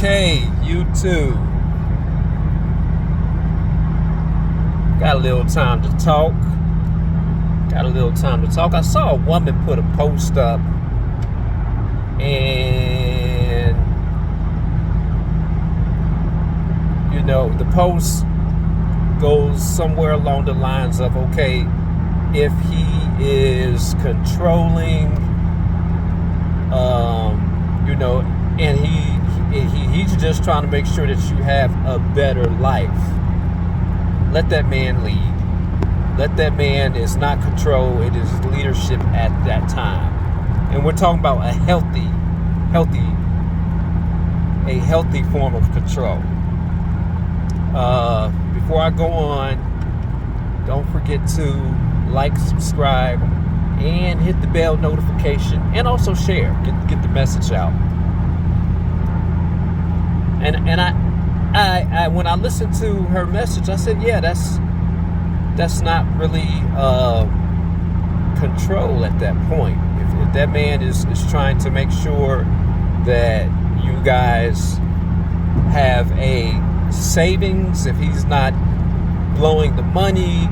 Okay, YouTube. Got a little time to talk. I saw a woman put a post up, and the post goes somewhere along the lines of, okay, if he is controlling, and he's just trying to make sure that you have a better life, let that man lead. Let that man is not control, it is leadership at that time. And we're talking about a healthy form of control. Before I go on, don't forget to like, subscribe, and hit the bell notification, and also share. Get the message out. And I when I listened to her message, I said, yeah, that's not really control at that point. If that man is trying to make sure that you guys have a savings, if he's not blowing the money,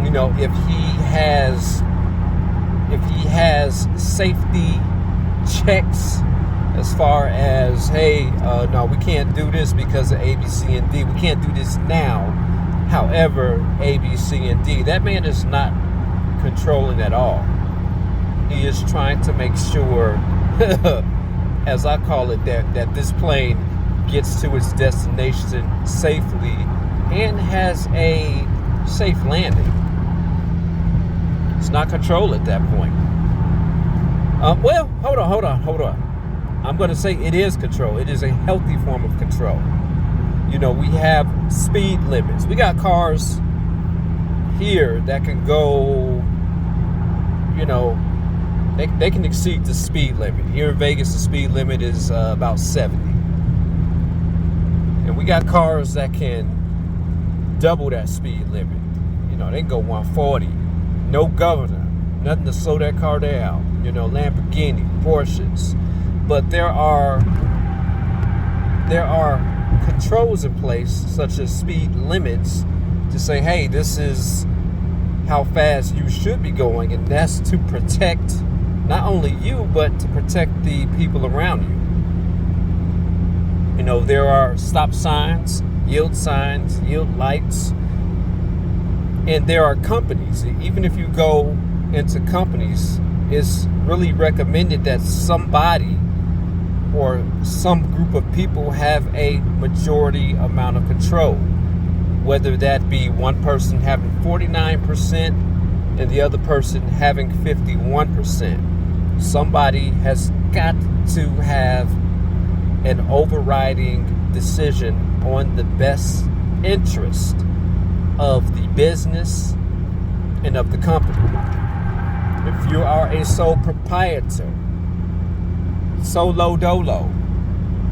if he has safety checks as far as, hey, no, we can't do this because of A, B, C, and D. We can't do this now. However, A, B, C, and D. That man is not controlling at all. He is trying to make sure, as I call it, that this plane gets to its destination safely and has a safe landing. It's not control at that point. Well, hold on. I'm going to say it is control. It is a healthy form of control. We have speed limits. We got cars here that can go, they can exceed the speed limit. Here in Vegas, the speed limit is about 70. And we got cars that can double that speed limit. They can go 140. No governor. Nothing to slow that car down. Lamborghini, Porsches. But there are controls in place, such as speed limits, to say, hey, this is how fast you should be going, and that's to protect not only you, but to protect the people around you. There are stop signs, yield lights, and there are companies. Even if you go into companies, it's really recommended that somebody or some group of people have a majority amount of control, whether that be one person having 49% and the other person having 51%. Somebody has got to have an overriding decision on the best interest of the business and of the company. If you are a sole proprietor, solo dolo,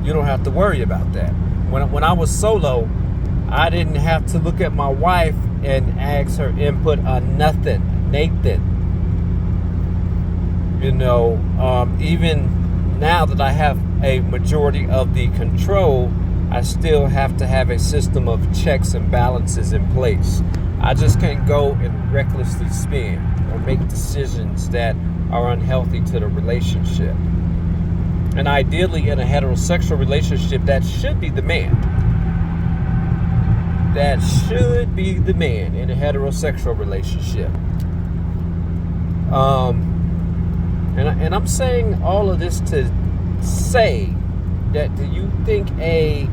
you don't have to worry about that. When I was solo, I didn't have to look at my wife and ask her input on nothing. Even now that I have a majority of the control, I still have to have a system of checks and balances in place. I just can't go and recklessly spend or make decisions that are unhealthy to the relationship. And ideally, in a heterosexual relationship, that should be the man. That should be the man in a heterosexual relationship. And I'm saying all of this to say that, do you think I'm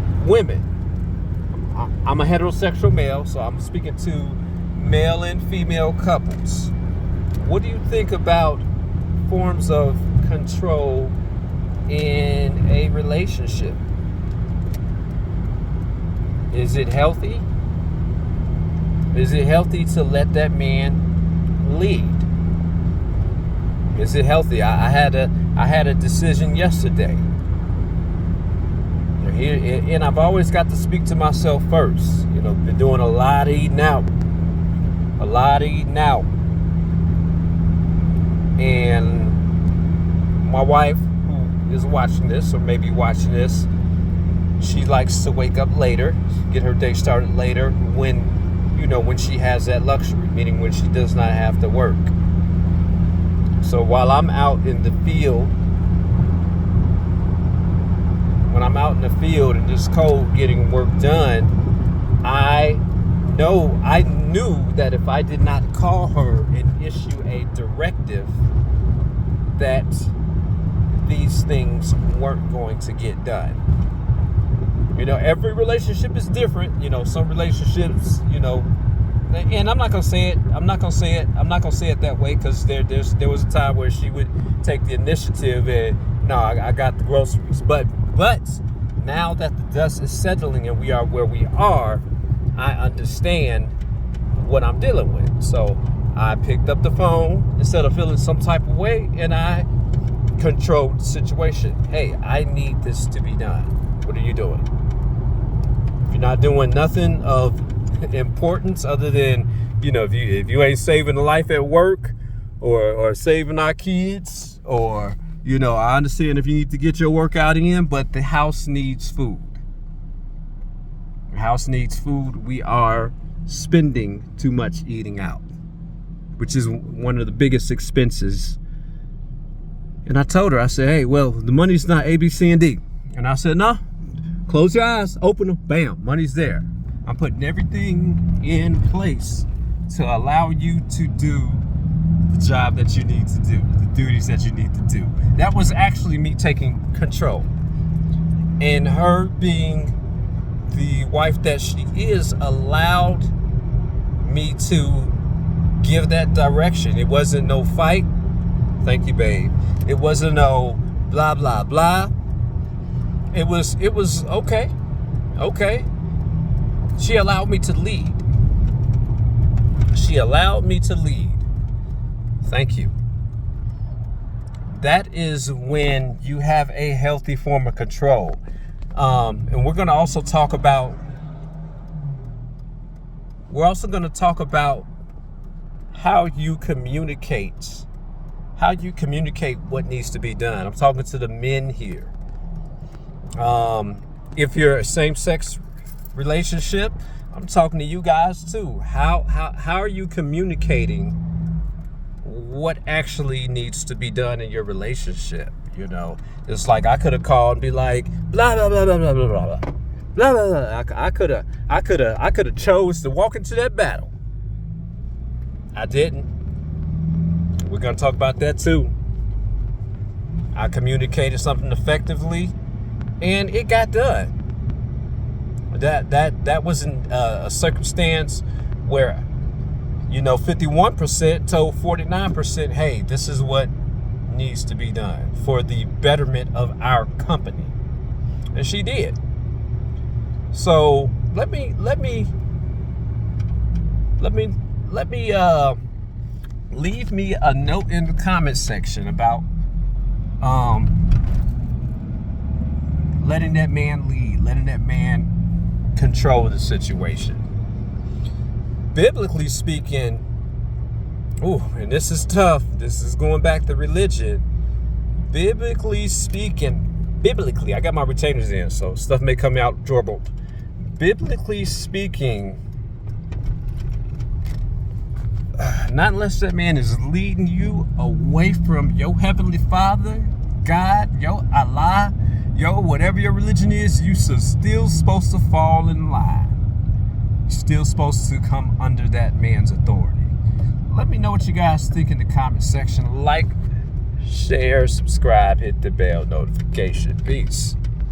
a heterosexual male, so I'm speaking to male and female couples. What do you think about forms of control in a relationship? Is it healthy? Is it healthy to let that man lead? Is it healthy? I had a decision yesterday. And I've always got to speak to myself first. Been doing a lot of eating out. And my wife, who is watching this, or maybe watching this, she likes to wake up later, get her day started later when she has that luxury, meaning when she does not have to work. So while I'm out in the field, and it's cold getting work done, I knew that if I did not call her and issue a directive, that these things weren't going to get done. Every relationship is different. Some relationships, and I'm not gonna say it that way, because there was a time where she would take the initiative and no, I got the groceries. But now that the dust is settling and we are where we are, I understand what I'm dealing with. So I picked up the phone instead of feeling some type of way, and I controlled the situation. Hey, I need this to be done. What are you doing? If you're not doing nothing of importance other than, if you ain't saving a life at work or saving our kids, or, I understand if you need to get your workout in, but the house needs food. The house needs food. We are spending too much eating out, which is one of the biggest expenses. And I told her, I said, hey, well, the money's not A, B, C, and D. And I said, no, close your eyes, open them, bam, money's there. I'm putting everything in place to allow you to do the job that you need to do, the duties that you need to do. That was actually me taking control. And her being the wife that she is allowed me to give that direction. It wasn't no fight. Thank you, babe. It wasn't no blah, blah, blah. It was okay. Okay. She allowed me to lead. Thank you. That is when you have a healthy form of control. And we're going to also talk about how you communicate what needs to be done. I'm talking to the men here. If you're a same-sex relationship, I'm talking to you guys too. How are you communicating what actually needs to be done in your relationship? It's like I could have called and be like, blah blah blah blah blah blah blah blah blah blah. I could have chose to walk into that battle. I didn't. We're gonna talk about that too. I communicated something effectively, and it got done. That wasn't a circumstance where 51% told 49%, hey, this is what needs to be done for the betterment of our company, and she did. So let me leave me a note in the comment section about letting that man lead, letting that man control the situation. Biblically speaking, and this is tough. This is going back to religion. Biblically, I got my retainers in, so stuff may come out garbled. Biblically speaking, not unless that man is leading you away from your heavenly Father, God, Allah, whatever your religion is, you still supposed to fall in line. You're still supposed to come under that man's authority. Let me know what you guys think in the comment section. Like, share, subscribe, hit the bell notification. Peace.